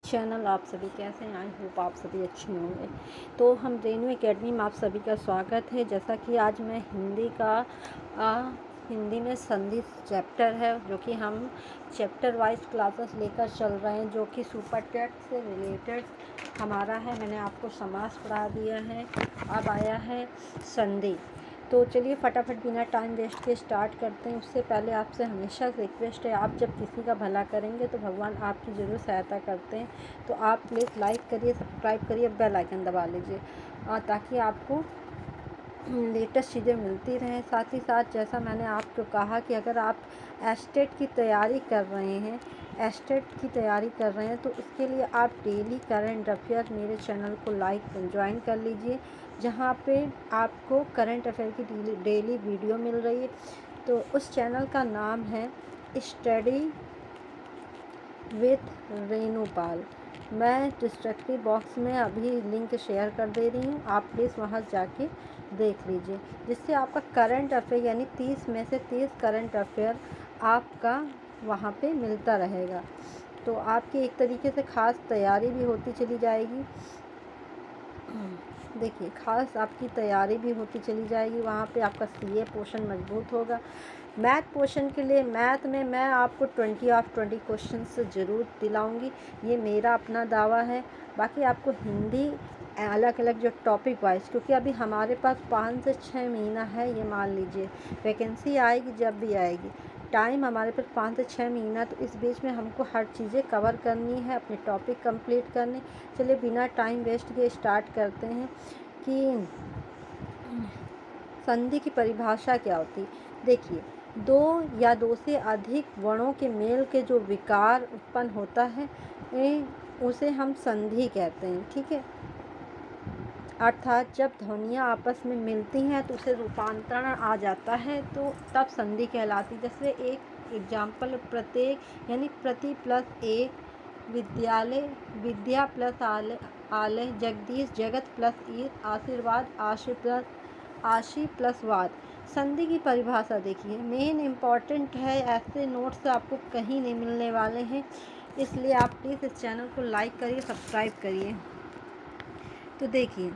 Channel. आप सभी कैसे हैं? आई होप आप सभी अच्छे होंगे। तो हम रेनू एकेडमी में आप सभी का स्वागत है। जैसा कि आज मैं हिंदी में संधि चैप्टर है, जो कि हम चैप्टर वाइज क्लासेस लेकर चल रहे हैं, जो कि सुपर टेक्स्ट से रिलेटेड हमारा है। मैंने आपको समास पढ़ा दिया है, अब आया है संधि। तो चलिए फटाफट बिना टाइम वेस्ट के स्टार्ट करते हैं। उससे पहले आपसे हमेशा रिक्वेस्ट है, आप जब किसी का भला करेंगे तो भगवान आपकी ज़रूर सहायता करते हैं। तो आप प्लीज़ लाइक करिए, सब्सक्राइब करिए, बेल आइकन दबा लीजिए ताकि आपको लेटेस्ट चीज़ें मिलती रहें। साथ ही साथ जैसा मैंने आपको कहा कि अगर आप एस्टेट की तैयारी कर रहे हैं तो उसके लिए आप डेली करंट अफेयर मेरे चैनल को ज्वाइन कर लीजिए, जहाँ पे आपको करंट अफेयर की डेली वीडियो मिल रही है। तो उस चैनल का नाम है स्टडी विथ रेणुपाल। मैं डिस्क्रिप्टिव बॉक्स में अभी लिंक शेयर कर दे रही हूँ, आप प्लीज़ वहाँ जाके देख लीजिए, जिससे आपका करंट अफेयर यानी 30 में से 30 करंट अफेयर आपका वहाँ पे मिलता रहेगा। तो आपकी एक तरीके से ख़ास तैयारी भी होती चली जाएगी। देखिए, ख़ास आपकी तैयारी भी होती चली जाएगी। वहाँ पे आपका सीए पोर्शन मजबूत होगा। मैथ पोर्शन के लिए मैथ में मैं आपको 20 ऑफ 20 क्वेश्चन ज़रूर दिलाऊंगी, ये मेरा अपना दावा है। बाकी आपको हिंदी अलग अलग जो टॉपिक वाइज, क्योंकि अभी हमारे पास 5 से 6 महीना है, ये मान लीजिए वैकेंसी आएगी जब भी आएगी, टाइम हमारे पास 5 से 6 महीना। तो इस बीच में हमको हर चीज़ें कवर करनी है, अपने टॉपिक कंप्लीट करने। चलिए बिना टाइम वेस्ट के स्टार्ट करते हैं कि संधि की परिभाषा क्या होती है। देखिए, दो या दो से अधिक वर्णों के मेल के जो विकार उत्पन्न होता है उसे हम संधि कहते हैं। ठीक है, अर्थात जब ध्वनियाँ आपस में मिलती हैं तो उसे रूपांतरण आ जाता है, तो तब संधि कहलाती। जैसे एक एग्जाम्पल, प्रत्येक यानी प्रति प्लस एक, विद्यालय विद्या प्लस आलय, जगदीश जगत प्लस ईद, आशीर्वाद आशी प्लस वाद। संधि की परिभाषा देखिए, मेन इम्पॉर्टेंट है, ऐसे नोट्स आपको कहीं नहीं मिलने वाले हैं, इसलिए आप प्लीज़ इस चैनल को लाइक करिए, सब्सक्राइब करिए। तो देखिए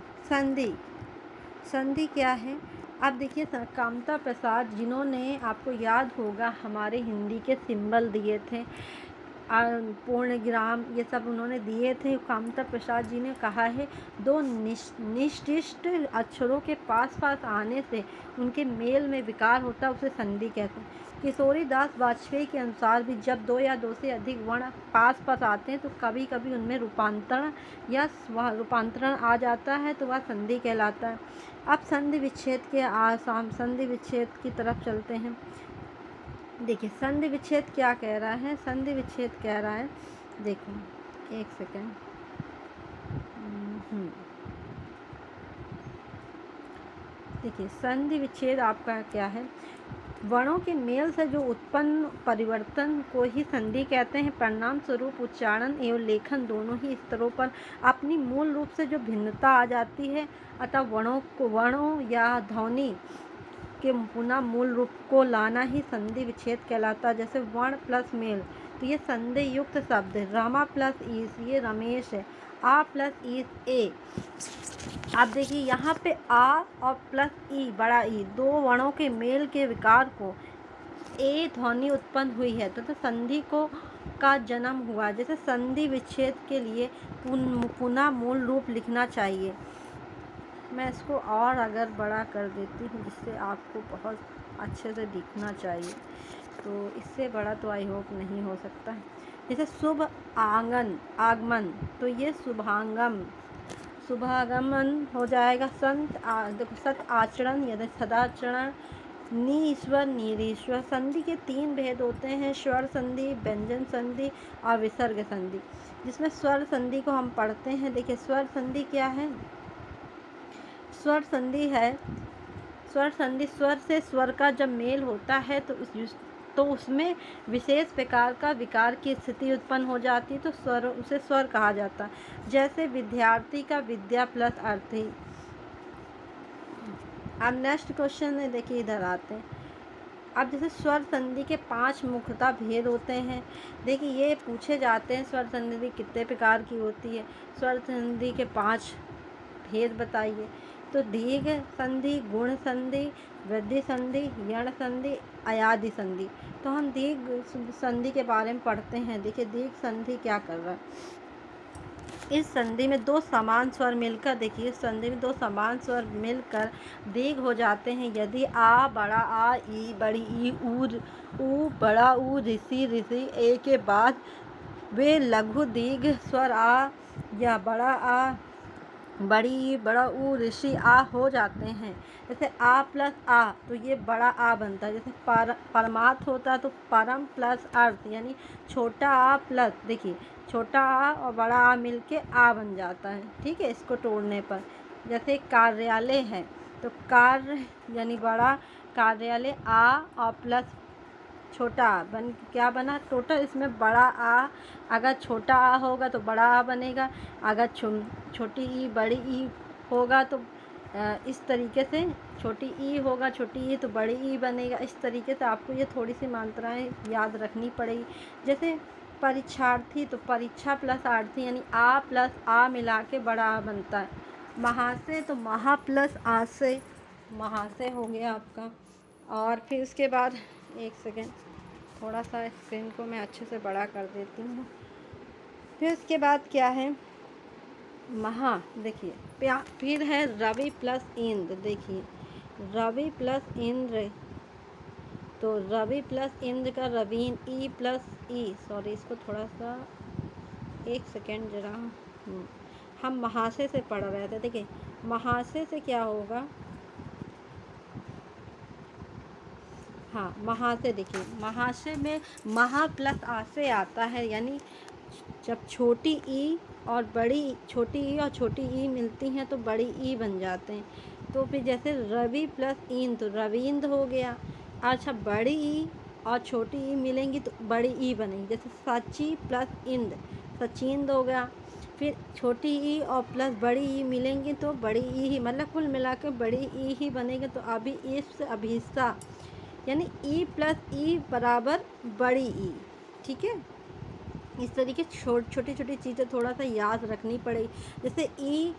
संधि क्या है। आप देखिए, कामता प्रसाद, जिन्होंने आपको याद होगा हमारे हिंदी के सिंबल दिए थे, पूर्णविराम, ये सब उन्होंने दिए थे। कामता प्रसाद जी ने कहा है, दो निश्चित अक्षरों के पास आने से उनके मेल में विकार होता है, उसे संधि कहते हैं। किशोरी दास वाजपेयी के अनुसार भी जब दो या दो से अधिक वर्ण पास आते हैं तो कभी कभी उनमें रूपांतरण आ जाता है, तो वह संधि कहलाता है। अब संधि विच्छेद की तरफ चलते हैं। देखिए, संधि विच्छेद क्या कह रहा है। संधि विच्छेद कह रहा है, देखो एक सेकेंड, देखिए संधि विच्छेद आपका क्या है। वर्णों के मेल से जो उत्पन्न परिवर्तन को ही संधि कहते हैं। परिणाम स्वरूप उच्चारण एवं लेखन दोनों ही स्तरों पर अपनी मूल रूप से जो भिन्नता आ जाती है, अतः वर्णों या ध्वनि के पुनः मूल रूप को लाना ही संधि विच्छेद कहलाता है। जैसे वर्ण प्लस मेल, तो ये संधि युक्त शब्द है। रमा प्लस ईस, ये रमेश है। आ प्लस ईस, ए। आप देखिए यहाँ पे आ और प्लस ई, बड़ा ई, दो वर्णों के मेल के विकार को ए ध्वनि उत्पन्न हुई है, तो संधि का जन्म हुआ। जैसे संधि विच्छेद के लिए पुनः मूल रूप लिखना चाहिए। मैं इसको और अगर बड़ा कर देती हूँ, जिससे आपको बहुत अच्छे से दिखना चाहिए, तो इससे बड़ा तो आई होप नहीं हो सकता। जैसे शुभ आगमन, तो ये शुभागमन हो जाएगा। सत आचरण या सदाचरण, नीश्वर निरीश्वर। संधि के 3 भेद होते हैं, स्वर संधि, व्यंजन संधि और विसर्ग संधि। जिसमें स्वर संधि को हम पढ़ते हैं। देखिए, स्वर संधि क्या है। स्वर संधि स्वर से स्वर का जब मेल होता है तो उसमें विशेष प्रकार का विकार की स्थिति उत्पन्न हो जाती है, तो उसे स्वर कहा जाता है। जैसे विद्यार्थी का विद्या प्लस अर्थी। अब नेक्स्ट क्वेश्चन है, देखिए इधर आते हैं। अब जैसे स्वर संधि के 5 मुख्यतः भेद होते हैं। देखिए ये पूछे जाते हैं स्वर संधि कितने प्रकार की होती है, स्वर संधि के 5 भेद बताइए। तो दीर्घ संधि, गुण संधि, वृद्धि संधि, यण संधि, अयादि संधि। तो हम दीर्घ संधि के बारे में पढ़ते हैं। देखिए दीर्घ संधि क्या कर रहा है। इस संधि में दो समान स्वर मिलकर, देखिए इस संधि में दो समान स्वर मिलकर दीर्घ हो जाते हैं यदि आ, बड़ा आ, ई, बड़ी ई, ऊ, बड़ा ऊ, ऋषि, ए के बाद वे लघु दीर्घ स्वर आ या बड़ा आ, बड़ी ई, बड़ा ऊ, ऋषि आ हो जाते हैं। जैसे आ प्लस आ तो ये बड़ा आ बनता है। जैसे परमार्थ होता है तो परम प्लस अर्थ, यानी छोटा आ प्लस, देखिए छोटा आ और बड़ा आ मिलके आ बन जाता है। ठीक है, इसको तोड़ने पर। जैसे कार्यालय है तो कार्य यानी बड़ा, कार्यालय आ और प्लस छोटा आ बन क्या बना, टोटल इसमें बड़ा आ, अगर छोटा आ होगा तो बड़ा आ बनेगा, अगर छोटी ई बड़ी ई होगा तो इस तरीके से छोटी ई होगा, छोटी ई तो बड़ी ई बनेगा। इस तरीके से आपको ये थोड़ी सी मात्राएं याद रखनी पड़ेगी। जैसे परीक्षार्थी तो परीक्षा प्लस आर्थी यानी आ प्लस आ मिला के बड़ा आ बनता है। महाशय तो महा प्लस आ से महाशय हो गया आपका। और फिर उसके बाद एक सेकेंड, थोड़ा सा स्क्रीन को मैं अच्छे से बड़ा कर देती हूँ। फिर उसके बाद क्या है, महा, देखिए फिर है रवि प्लस इंद्र। देखिए रवि प्लस इंद्र, तो रवि प्लस इंद्र का रवीन, ई प्लस ई, सॉरी इसको थोड़ा सा एक सेकेंड जरा, हम महाशय से पढ़ रहे थे। देखिए महाशय से क्या होगा, हाँ महाशय, देखिए महाशय में महा प्लस आ से आता है, यानी जब छोटी ई और बड़ी, छोटी ई और छोटी ई मिलती हैं तो बड़ी ई बन जाते हैं। तो फिर जैसे रवि प्लस ईंद तो रविंद हो गया। अच्छा बड़ी ई और छोटी ई मिलेंगी तो बड़ी ई बनेगी। जैसे सची प्लस इंद सचिंद हो गया। फिर छोटी ई और प्लस बड़ी ई मिलेंगी तो बड़ी ई ही, मतलब कुल मिला के बड़ी ई ही बनेगी। तो अभी इस अभिस्सा यानी ई प्लस ई बराबर बड़ी ई। ठीक है, इस तरीके छोटी छोटी चीज़ें थोड़ा सा याद रखनी पड़ेगी। जैसे ई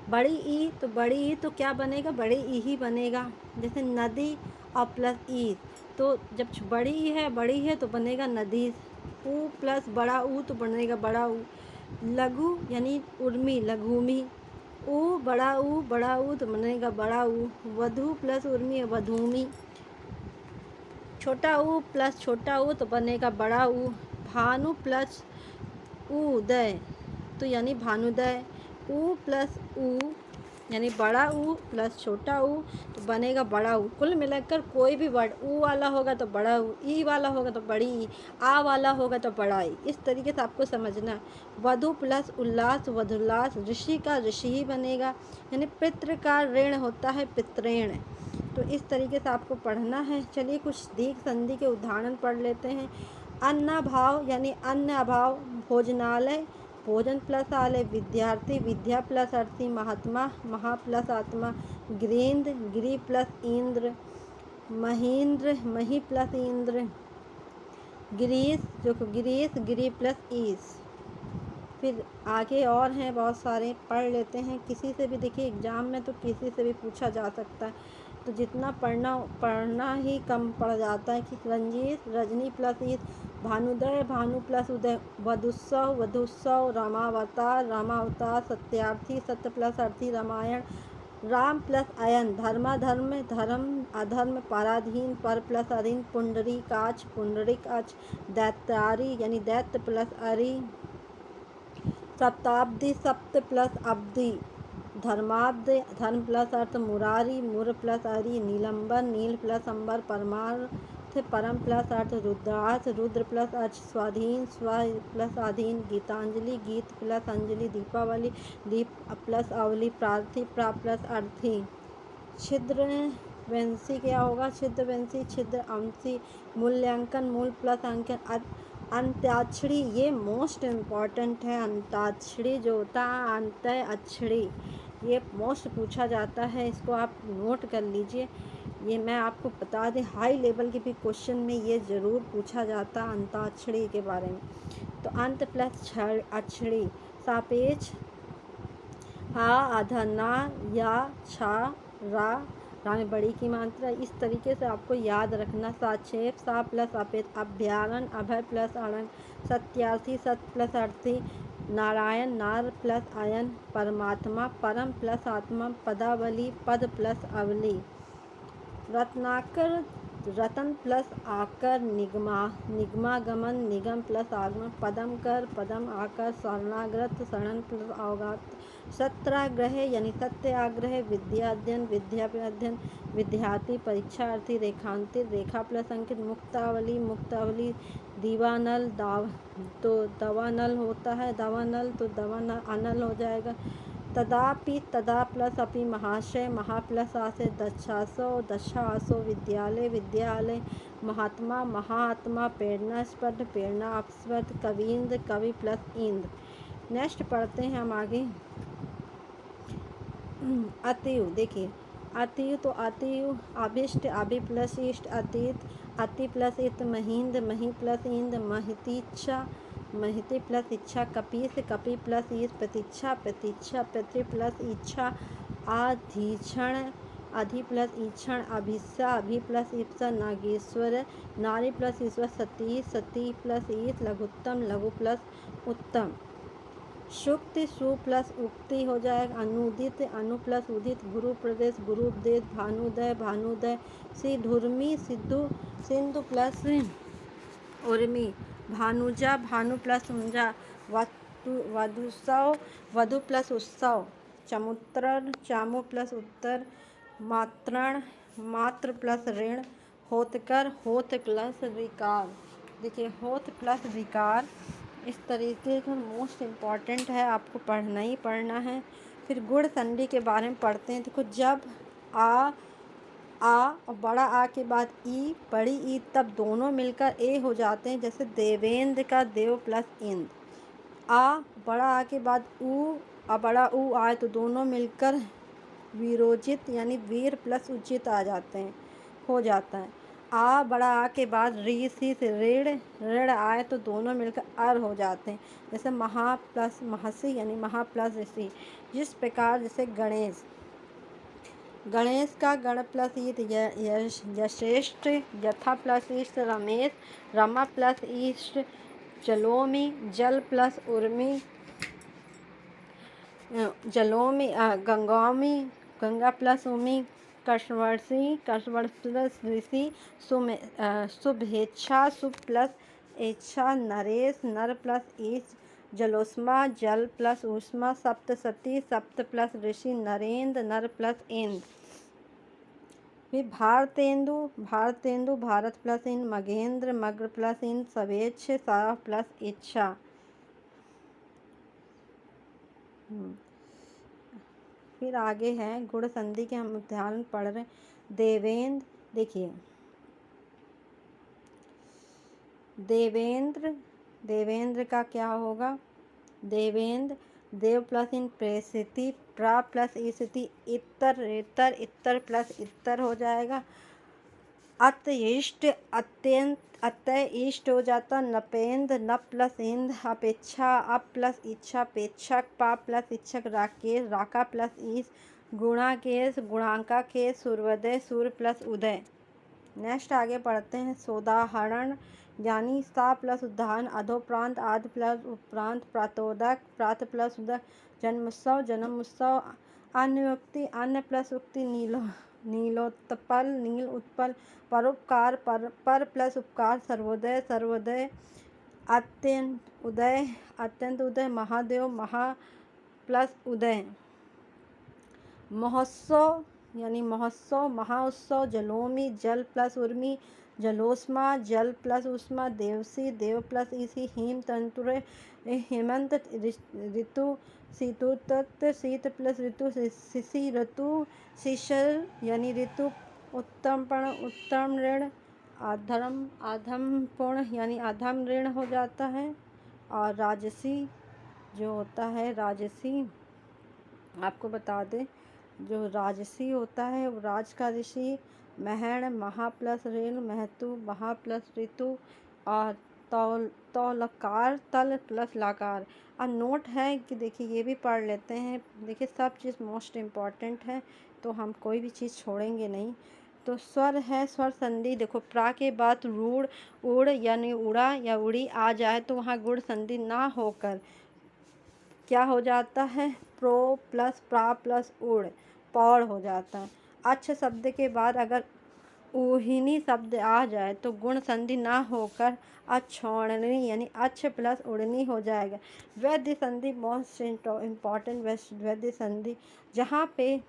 बड़ी ई तो बड़ी ई तो क्या बनेगा, बड़ी ई ही बनेगा। जैसे नदी और प्लस ई तो जब बड़ी ई है, बड़ी है तो बनेगा नदी। ऊ प्लस बड़ा ऊ तो बनेगा बड़ा ऊ। लघु यानी उर्मी, लघुमी। ऊ बड़ा ऊ तो बनेगा बड़ा ऊ। वधु प्लस उर्मी, वधूमी। छोटा ऊ प्लस छोटा ऊ तो बनेगा बड़ा ऊ। भानु प्लस उदय तो यानी भानुदय। ऊ प्लस ऊ यानी बड़ा ऊ प्लस छोटा ऊ तो बनेगा बड़ा ऊ। कुल मिलाकर कोई भी वर्ड ऊ वाला होगा तो बड़ा ऊ, ई वाला होगा तो बड़ी ई, आ वाला होगा तो बड़ा ई। इस तरीके से आपको समझना। वधु प्लस उल्लास, वधुल्लास। ऋषि का ऋषि ही बनेगा, यानी पितृ का ऋण होता है पितृण। तो इस तरीके से आपको पढ़ना है। चलिए कुछ दीर्घ संधि के उदाहरण पढ़ लेते हैं। अन्नाभाव यानी अन्न अभाव। भोजनालय, भोजन प्लस आलय। विद्यार्थी, विद्या प्लस अर्थी। महात्मा, महा प्लस आत्मा। गिरीन्द्र, गिरी प्लस इंद्र। महेंद्र, मही प्लस इंद्र। गिरीश, जो गिरीश, गिरी प्लस ईश। फिर आगे और हैं बहुत सारे, पढ़ लेते हैं। किसी से भी देखिए एग्ज़ाम में तो किसी से भी पूछा जा सकता है, तो जितना पढ़ना ही कम पड़ जाता है। कि रंजीत, रजनी प्लस ईद। भानुदय, भानु प्लस उदय। वधुत्सव, वधुत्सव। रामावतार, रामावतार। सत्यार्थी, सत्य प्लस अर्थी। रामायण, राम प्लस अयन। धर्माधर्म, धर्म अधर्म। पराधीन, पर प्लस अधीन। पुंडरीकाक्ष, पुंडरीकाक्ष। दैत्यारी यानी दैत्य प्लस अरि। सप्ताब्दी, सप्त प्लस अब्दी। धर्माब्द, धर्म प्लस अर्थ। मुरारी, मुर प्लस अरि। नीलंबर, नील प्लस अंबर। परमार्थ, परम प्लस अर्थ। रुद्राक्ष, रुद्र प्लस अर्थ। स्वाधीन, स्व प्लस अधीन। गीतांजलि, गीत प्लस अंजलि। दीपावली, दीप प्लस अवली। प्रार्थी, प्रा प्लस अर्थी। छिद्र वंशी क्या होगा, छिद्र वंशी, छिद्र अंशी। मूल्यांकन, मूल प्लस अंकन। अंत्याक्षरी, ये मोस्ट इम्पॉर्टेंट है। अंताक्षरी जो होता है, अंत्य अक्षरी, ये मोस्ट पूछा जाता है, इसको आप नोट कर लीजिए। ये मैं आपको बता दें, हाई लेवल के भी क्वेश्चन में ये ज़रूर पूछा जाता अंताक्षरी के बारे में। तो अंत प्लस छड़ अक्षरी, सापेक्ष आ आधा ना या छा रा, रा में बड़ी की मात्रा। इस तरीके से आपको याद रखना। साक्षेप, सा प्लस अपेत, अभ्यारण, अभय प्लस अड़न, सत्यार्थी, सत प्लस अर्थी, नारायण, नार प्लस आयन, परमात्मा, परम प्लस आत्मा, पदावली, पद प्लस अवली, रत्नाकर, रतन प्लस आकर, निगमा, निगमागमन, निगम प्लस आगमन, पदम कर, पदम आकर, शरणागत, शरण प्लस अवगात, सत्राग्रह यानी सत्याग्रह, विद्याध्ययन, विद्याध्ययन, विद्यार्थी, परीक्षार्थी, रेखांकित, रेखा प्लस अंकित, मुक्तावली, मुक्तावली, दीवानल, तो दवानल होता है, दवानल तो दवानल अनल हो जाएगा। तदापि, तदा प्लस अपि, महाशय, महा प्लस आशय, दक्षासो, दशासो, विद्यालय, विद्यालय, महात्मा, महात्मा, प्रेरणास्पद, प्रेरणास्पद, कवींद्र, कवि प्लस इंद्र। नेक्स्ट पढ़ते हैं हम आगे। अतिव, देखिए अतिव तो अतिव, अभिष्ट, अभि प्लस इष्ट, अतीत, अति प्लस इत, महींद, मही प्लस इंद, महितीच्छा, महिति प्लस इच्छा, कपीस, कपि प्लस ईश, प्रतीक्षा, प्रतीक्षा, पृथ्वी प्लस इच्छा, आधीक्षण, अधि प्लस ईक्षण, अभिस्सा, अभि प्लस इप्सा, नागेश्वर, नारी प्लस ईश्वर, सती, सती प्लस ईश, लघुत्तम, लघु प्लस उत्तम, शुक्ति, सु प्लस उक्ति हो जाएगा, अनुदित, अनु प्लस उदित, गुरु प्रदेश, गुरु उपदेश, भानुदय, भानुदय, सिधुर्मी, सिद्धू, सिंधु प्लस उर्मी, भानुजा, भानु प्लस उंजा, वधुसव, वधु प्लस उत्सव, चमुत्रण, चामु प्लस उत्तर, मात्रण, मात्र प्लस ऋण, होतकर, होत प्लस विकार। देखिए होत प्लस विकार इस तरीके का मोस्ट इम्पॉर्टेंट है, आपको पढ़ना ही पढ़ना है। फिर गुण संधि के बारे में पढ़ते हैं। देखो जब आ और बड़ा आ के बाद ई, बड़ी ई, तब दोनों मिलकर ए हो जाते हैं। जैसे देवेंद्र का देव प्लस इंद्र। आ बड़ा आ के बाद ऊ और बड़ा ऊ आए तो दोनों मिलकर वीरोजित यानी वीर प्लस उचित आ जाते हैं, हो जाता है। आ बड़ा आ के बाद री सी से ऋण, ऋण आए तो दोनों मिलकर अर हो जाते हैं। जैसे महा प्लस महसी यानी महा प्लस ऋषि। जिस प्रकार जैसे गणेश, गणेश का गण प्लस ईत, यशेष्ठ, यथा प्लस ईष्ट, रमेश, रमा प्लस ईष्ट, जलोमी, जल प्लस उर्मी, जलोमी, गंगोमी, गंगा प्लस उमी, कशवर्षी, कशवर्ष प्लस ऋषि, शुभेच्छा, शुभ प्लस इच्छा, नरेश, नर प्लस ईश, जलोष्मा, जल प्लस ऊष्मा, सप्तसती, सप्त प्लस ऋषि, नरेंद्र, नर प्लस इंद्र। फिर भारतेंदु, भारतेंदु, भारत प्लस इन, मगेंद्र, मग्र प्लस इन, सवेच्छ, सा प्लस इच्छा। फिर आगे है गुण संधि के हम उदाहरण पढ़ रहे हैं। देवेंद्र, देखिए देवेंद्र, देवेंद्र का क्या होगा, देवेंद्र, देव प्लस इन, प्रेषिति, प्रा प्लस ईस्ति, इतर, इतर, इतर प्लस इतर हो जाएगा। अत्यइष्ट, अत्यंत, अतः इष्ट हो जाता। नपेंद्र, नप प्लस इंद, अपेक्षा, अप प्लस इच्छा, पेक्षक, पा प्लस इच्छक, राकेश, राका प्लस ईश, गुणाकेश, गुणांका केश, सूर्योदय, सूर्य प्लस उदय। नेक्स्ट आगे पढ़ते हैं। सोदाहरण यानी सा प्लस उदाहरण, अधोप्रांत, आध प्लस उपरांत, प्रातोदक, प्रात प्लस उदक, जन्मोत्सव, जन्मोत्सव, अन्योक्ति, अन्न प्लस उक्ति, नीलोत्पल, नील उत्पल, परोपकार, पर प्लस उपकार, सर्वोदय, सर्वोदय, अत्यंत उदय, अत्यंत उदय, महादेव, महा प्लस उदय, महोत्सव यानी महोत्सव, महाउत्सव, जलोमी, जल प्लस उर्मी, जलोष्मा, जल प्लस उष्मा, देवसी, देव प्लस ईसी, हिम तंतुर, हेमंत ऋतु, शीतोत्तर, शीत प्लस ऋतु, शिशि ऋतु, शिशर यानी ऋतु, उत्तमपण, उत्तम ऋण, आधम, आधमपूर्ण यानी आधम ऋण हो जाता है। और राजसी जो होता है, राजसी आपको बता दें जो राजसी होता है वो राज का ऋषि, महण महा प्लस ऋण महतु महा प्लस ऋतु और तौलकार तल प्लस लाकार। अब नोट है कि देखिए ये भी पढ़ लेते हैं। देखिए सब चीज़ मोस्ट इम्पॉर्टेंट है, तो हम कोई भी चीज़ छोड़ेंगे नहीं। तो स्वर है, स्वर संधि देखो प्रा के बाद रूढ़ उड़ यानी उड़ा या उड़ी आ जाए तो वहाँ गुण संधि ना होकर क्या हो जाता है, प्रो प्लस प्रा प्लस उड़ पौड़ हो जाता है। अच्छ शब्द के बाद अगर ऊहिनी शब्द आ जाए तो गुण संधि ना होकर अच्छोड़नी यानी अच्छ प्लस उड़नी हो जाएगा। वैद्य संधि मोस्ट इम्पॉर्टेंट वैद्य संधि, जहाँ पे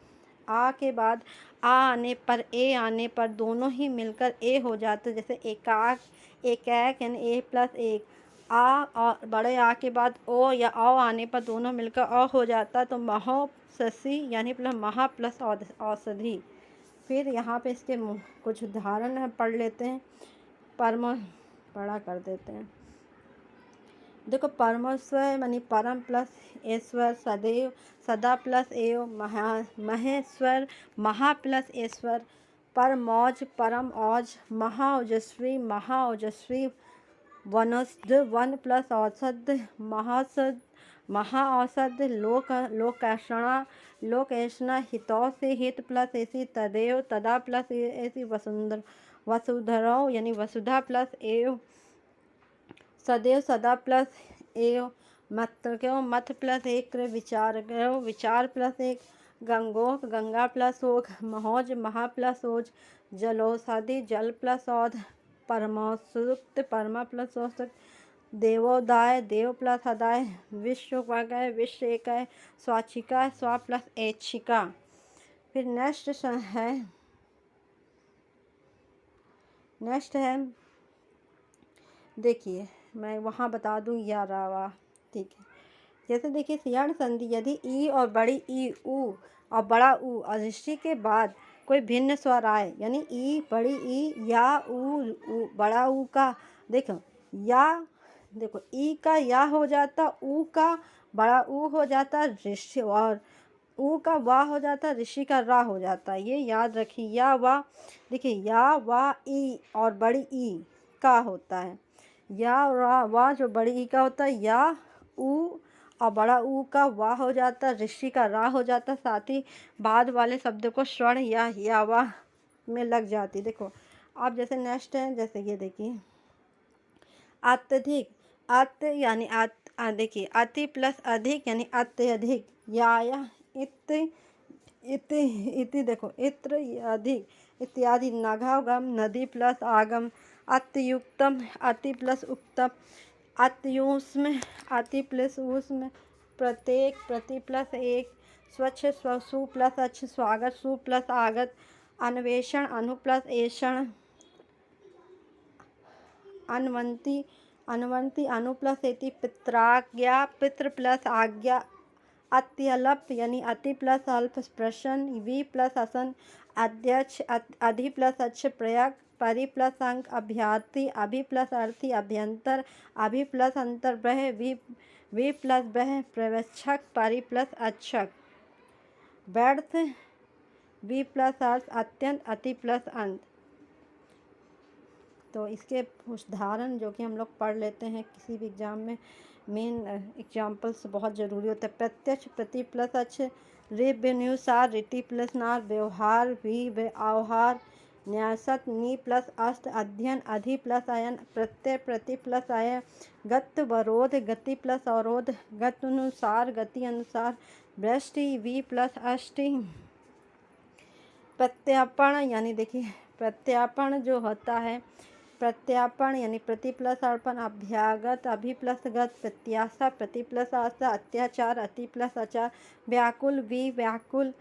आ के बाद आ आने पर ए आने पर दोनों ही मिलकर ए हो जाते, जैसे एकाक एकैक यानी ए प्लस एक। आ और बड़े आ के बाद ओ या औ आने पर दोनों मिलकर औ हो जाता, तो महो ससी यानी प्लस महा प्लस औषधि। फिर यहाँ पे इसके कुछ उदाहरण है पढ़ लेते हैं, परम पढ़ा कर देते हैं। देखो परमेश्वर यानी परम प्लस ईश्वर, सदैव सदा प्लस एव महेश्वर महा प्लस ईश्वर, परमौज परम औज, महाओजस्वी महाओजस्वी, वनौषध वन प्लस औषध महासद महाऔषध, लोकैषणा लोकैषणा, हितौ से हित प्लस ऐसी, तदेव तदा प्लस ऐसी, वसुधरौ यानी वसुधा प्लस एव, सदैव सदा प्लस एव, मत प्लस एक, विचार प्लस एक, गंगोक गंगा प्लस ओघ, महोज महा प्लस ओज, जलौषधि जल प्लस औध, परमौसुक्त परमा प्लस औसुक्त, देवोदाय देव प्लस अदाय, विश्ववगय विश्व एकय, स्वाचिका स्वा प्लस ऐच्छिका। फिर नेक्स्ट है देखिए मैं वहाँ बता दूँ या रावा, ठीक है। जैसे देखिए सियाण संधि, यदि ई और बड़ी ई ऊ और बड़ा ऊ और ऋषि के बाद कोई भिन्न स्वर आए, यानी ई बड़ी ई या ऊ बड़ा ऊ का देखो या देखो ई का या हो जाता, ऊ का बड़ा ऊ हो जाता ऋषि, और ऊ का वाह हो जाता, ऋषि का रा हो जाता। ये याद रखिए। या वाह देखिए या वाह ई और बड़ी ई का होता है, या रा वाह जो बड़ी ई का होता है, या ऊ और बड़ा ऊ का वाह हो जाता, ऋषि का रा हो जाता, साथ ही बाद वाले शब्द को स्वर्ण या वाह में लग जाती। देखो अब जैसे नेक्स्ट है, जैसे ये देखिए अत्यधिक, अत यानी देखिए अति प्लस अधिक यानी अत्यधिक, या इति देखो इत्र अधिक इत्यादि, नघागम नदी प्लस आगम, अत्युक्तम अति प्लस उक्तम, अत्युष्म अति प्लस उष्म, प्रत्येक प्रति प्लस एक, स्वच्छ स्वसु प्लस अच्छ, स्वागत सु प्लस आगत, अन्वेषण अनु प्लस ऐषण, अनवंती अनु प्लस एति, पित्राज्ञा पितृ प्लस आज्ञा, अत्यल्प यानी अति प्लस अल्प, प्रश्न वी प्लस असन, अध्यक्ष अधि प्लस अच्छ, प्रयाग परि प्लस अंक, अभ्यार्थी अभि प्लस अर्थी, अभ्यंतर अभि प्लस अंतर, बह वी प्लस बह, प्रवेक्षक परि प्लस अच्छक, व्यर्थ वी प्लस अर्थ, अत्यंत अति प्लस अंत। तो इसके उदाहरण जो कि हम लोग पढ़ लेते हैं किसी भी एग्ज़ाम में, मेन एग्जाम्पल्स बहुत ज़रूरी होता है। प्रत्यक्ष प्रति प्लस अच्छ, रेवेन्यू सार रीति प्लस नार, व्यवहार वी आहार, न्यासत नी प्लस अस्त, अध्ययन अधि प्लस अयन, प्रत्यय प्रति प्लस अय, गत वरोध गति प्लस अवरोध, गत अनुसार गति अनुसार, वृष्टि वी प्लस अष्टि, प्रत्यापण यानी देखिए प्रत्यापण जो होता है, प्रत्यापन यानी प्रति प्लस अर्पण, अभ्यागत अभि प्लस गत, प्रत्याशा प्रति प्लस आशा, अत्याचार अति प्लस आचार, व्याकुल वी व्याकुल,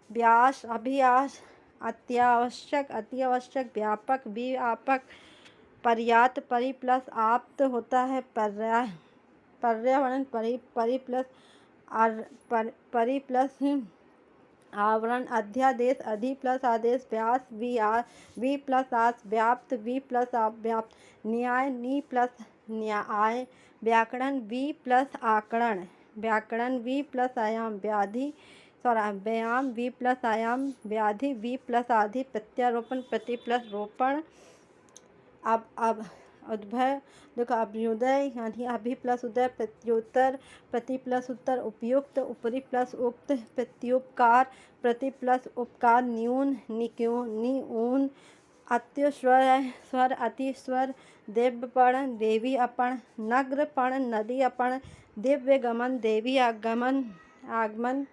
व्यास अभियास, अत्यावश्यक अति आवश्यक, व्यापक वी व्यापक, पर्याप्त परि प्लस आप्त होता है, पर्यावरण परि प्लस आवरण, अध्यादेश अधि प्लस आदेश, व्यास वी प्लस आस, व्याप्त वी प्लस व्याप्त, न्याय नी प्लस न्याय, व्याकरण वी प्लस आकरण, व्याकरण वी प्लस आयाम, व्याधि व्यायाम वी प्लस आयाम, व्याधि वी प्लस आधि, प्रत्यारोपण प्रति प्लस रोपण, अब उद्भय देखो अभ्युदय यानी अभि प्लस उदय, प्रत्युत्तर प्रति प्लस उत्तर, उपयुक्त उपरि प्लस उक्त, प्रत्युपकार प्रति प्लस उपकार, न्यून निऊन, अत्युस्वर स्वर अतिस्वर, देवपण देवी अपण, नग्रपण नदी अपण, दिव्य गमन देवी आगमन,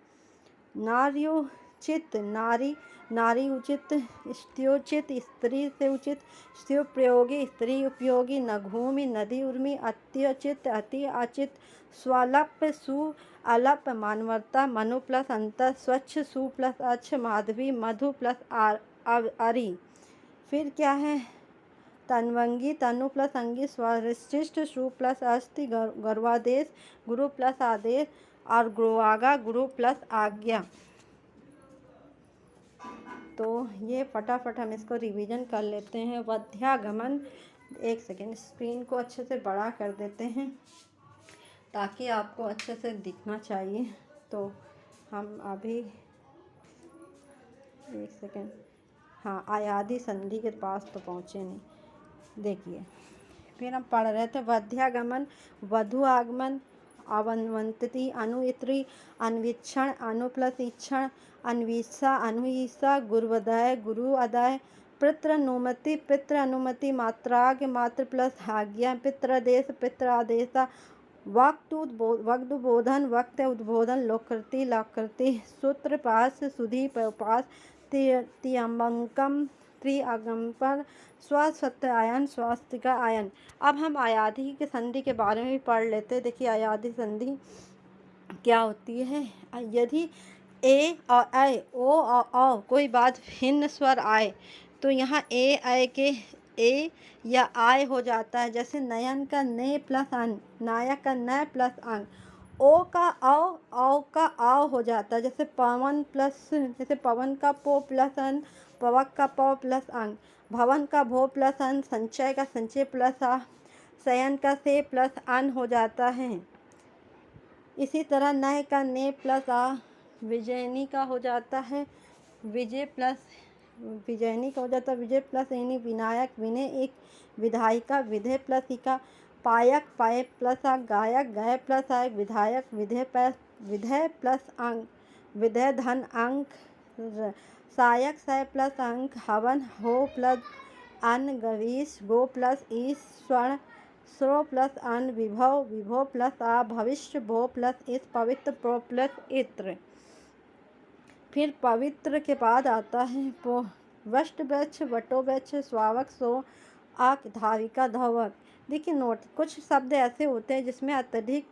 नार्योचित नारी नारी उचित, स्त्रोचित स्त्री से उचित, स्त्रोपयोगी स्त्री उपयोगी, नघूमि नदी उर्मी, अत्युचित अति अचित, स्वल्प सु अलप, मानवता मनु प्लस अंतर, स्वच्छ सु प्लस अच्छ, माधवी मधु प्लस अरि। फिर क्या है, तन्वंगी तनु प्लस अंगी, स्वरिष्ठ सु प्लस अस्थि, गर्वादेश गुरु प्लस आदेश, और गुरुआगा गुरु प्लस आज्ञा। तो ये फटाफट हम इसको रिवीजन कर लेते हैं। वध्यागमन, एक सेकेंड स्क्रीन को अच्छे से बड़ा कर देते हैं ताकि आपको अच्छे से दिखना चाहिए। तो हम अभी एक सेकेंड, हाँ आयादी संधि के पास तो पहुँचे नहीं। देखिए फिर हम पढ़ रहे थे वध्यागमन, वधु आगमन, अवन्वंतति अनुइत्री, अन्वीक्षण अनु प्लस ईक्षण, अन्वीषा अनुईसा, गुरुवदय गुरु अदय, पितृनुमति पितृ अनुमति, मात्राग मात्र प्लस आज्ञा, पितृदेश पितृआदेशा, वक्तुबोधन वक्त उद्बोधन, लोकृति लाकृति, सूत्रपास सुधी पास, तियंबकम त्रिअगम्पर, स्वसत्य आयन स्वास्तिका आयन। अब हम आयादी की संधि के बारे में भी पढ़ लेते हैं। देखिए आयादी संधि क्या होती है। यदि ए और ऐ ओ और औ कोई बात भिन्न स्वर आए तो यहाँ ए ऐ के ए या आय हो जाता है। जैसे नयन का ने प्लस अन, नायक का न प्लस अंग, ओ का औ का आओ हो जाता है। जैसे पवन प्लस, जैसे पवन का पो प्लस अन, पवक का प प्लस अंग, भवन का भो प्लस अन, संचय का संचय प्लस आ, शयन का से प्लस अन हो जाता है। इसी तरह नय का ने प्लस आ, विजयनी का हो जाता है विजय प्लस, विजयनी का हो जाता है विजय प्लस एनी, विनायक विनय एक, विधायिका विधेय प्लस इका, पायक पाए प्लस आ, गायक गय प्लस आय, विधायक विधेय प्लस अंक, विधेय धन अंक, सायक सय प्लस अंक, हवन हो प्लस अन, गवीश गो प्लस ईश, स्वर्ण स्रो प्लस अन, विभव प्लस आ, भविष्य भो प्लस इस, पवित्र प्रो प्लस इत्र। फिर पवित्र के बाद आता है वष्ट वृक्ष वटो वृक्ष, स्वावक सो आक, धाविका धवक। देखिए नोट, कुछ शब्द ऐसे होते हैं जिसमें अत्यधिक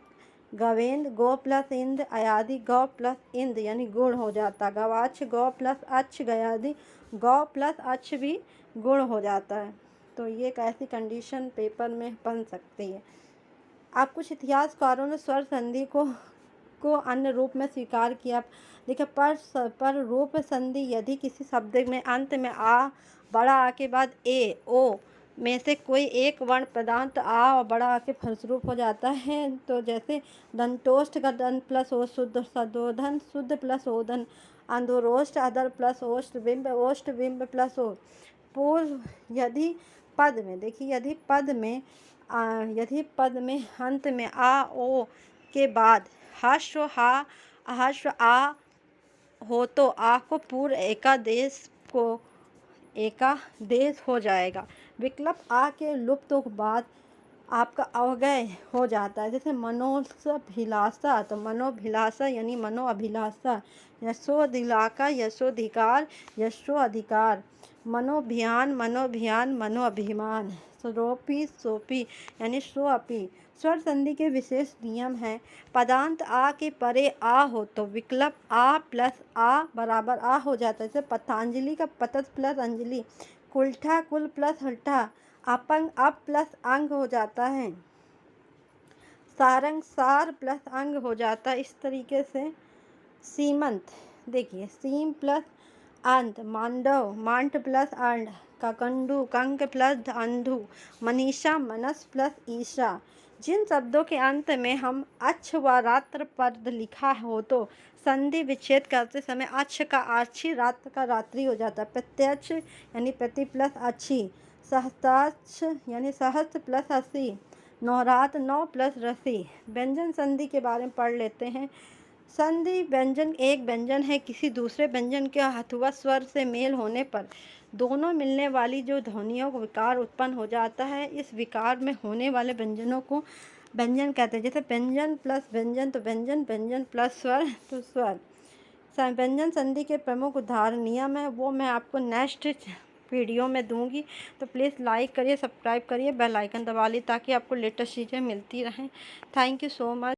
गवेंद्र गो प्लस इंद, अयादि गौ प्लस इंद यानी गुण हो जाता। गवाक्ष गौ प्लस अच्छ, गयादि गौ प्लस अच्छ भी गुण हो जाता है। तो ये एक ऐसी कंडीशन पेपर में बन सकती है। अब कुछ इतिहासकारों ने स्वर संधि को अन्य रूप में स्वीकार किया। देखिए पर रूप संधि यदि किसी शब्द में अंत में आ, बड़ा आ के बाद ए ओ में से कोई एक वर्ण पदांत आ और बड़ा आ के फलस्वरूप हो जाता है। तो जैसे दंतोष्ठ का दंत प्लस ओ, शुद्ध सदोधन शुद्ध प्लस ओधन, अंधोरोष्ट अधर प्लस ओष्ठ बिंब प्लस ओ। पूर्व यदि पद में, देखिए यदि पद में अंत में आ ओ के बाद हश्व हा हश्व आ हो तो आ को पूर्व एकादेश हो जाएगा। विकल्प आ के लुप्त के बाद आपका अवगय हो जाता है। जैसे मनोभिलाषा, तो मनोभिलाषा यानी मनोअभिलाषा, यशोदिलाका यशोधिकार यशो अधिकार, मनोभियान मनोअभिमान, सोपी यानी सोअपी। स्वर संधि के विशेष नियम हैं। पदांत आ के परे आ हो तो विकल्प आ प्लस आ बराबर आ हो जाता है। जैसे पतंजलि का पतस प्लस अंजलि, कुल्ठा कुल प्लस हल्ठा, अपंग अप प्लस अंग हो जाता है, सारंग सार प्लस अंग हो जाता है। इस तरीके से सीमंत, देखिए सीम प्लस अंत, मांडव मांट प्लस अंड, ककंडू कंक प्लस अंधु, मनीषा मनस प्लस ईशा, जिन शब्दों के अंत में हम अच्छ व रात्र पद लिखा हो तो संधि विच्छेद करते समय अच्छ का आछी, रात्र का रात्रि हो जाता है। प्रत्यक्ष यानी प्रति प्लस अच्छी, सहस्त्राक्ष यानी सहस्त्र प्लस अस्सी, नौरात नौ प्लस रसी। व्यंजन संधि के बारे में पढ़ लेते हैं। संधि व्यंजन एक व्यंजन है, किसी दूसरे व्यंजन के हथुआ स्वर से मेल होने पर दोनों मिलने वाली जो ध्वनियों को विकार उत्पन्न हो जाता है। इस विकार में होने वाले व्यंजनों को व्यंजन कहते हैं। जैसे व्यंजन प्लस व्यंजन तो व्यंजन, व्यंजन प्लस स्वर तो स्वर। व्यंजन संधि के प्रमुख उदाहरण नियम है, वो मैं आपको नेक्स्ट वीडियो में दूंगी। तो प्लीज़ लाइक करिए, सब्सक्राइब करिए, बेल आइकन दबा लीजिए ताकि आपको लेटेस्ट चीज़ें मिलती रहें। Thank you so much.